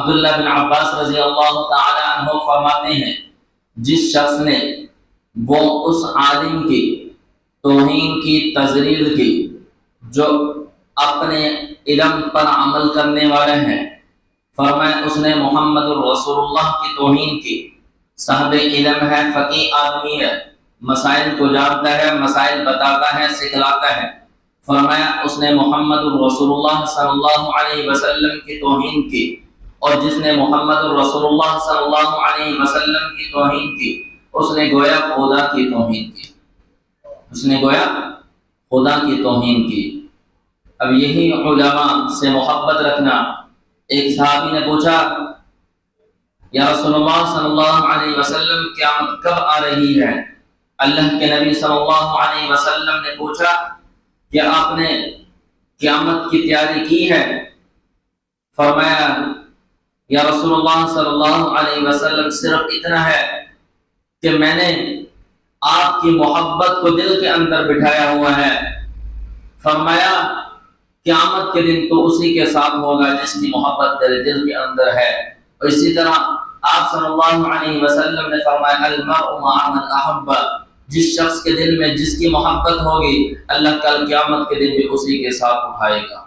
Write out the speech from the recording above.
عبداللہ بن عباس رضی اللہ تعالی عنہ فرماتے ہیں جس شخص نے وہ اس عالم کی توہین کی تذلیل کی جو اپنے علم پر عمل کرنے والے ہیں، فرمایا اس نے محمد الرسول اللہ کی توہین کی۔ صاحب علم ہے، فقیہ آدمی ہے، مسائل کو جانتا ہے، مسائل بتاتا ہے، سکھلاتا ہے، فرمایا اس نے محمد الرسول اللہ صلی اللہ علیہ وسلم کی توہین کی۔ اور جس نے محمد الرسول اللہ صلی اللہ علیہ وسلم کی توہین کی اس نے گویا خدا کی توہین کی، اس نے گویا خدا کی توہین کی۔ اب یہی علماء سے محبت رکھنا۔ ایک صحابی نے پوچھا یا رسول اللہ صلی اللہ علیہ وسلم قیامت کب آ رہی ہے؟ اللہ کے نبی صلی اللہ علیہ وسلم نے پوچھا کہ آپ نے قیامت کی تیاری کی ہے؟ فرمایا یا رسول اللہ صلی اللہ علیہ وسلم صرف اتنا ہے کہ میں نے آپ کی محبت کو دل کے اندر بٹھایا ہوا ہے۔ فرمایا قیامت کے دن تو اسی کے ساتھ ہوگا جس کی محبت تیرے دل کے اندر ہے۔ اور اسی طرح آپ صلی اللہ علیہ وسلم نے فرمایا المرء مع من احب، جس شخص کے دل میں جس کی محبت ہوگی اللہ کل قیامت کے دن بھی اسی کے ساتھ اٹھائے گا۔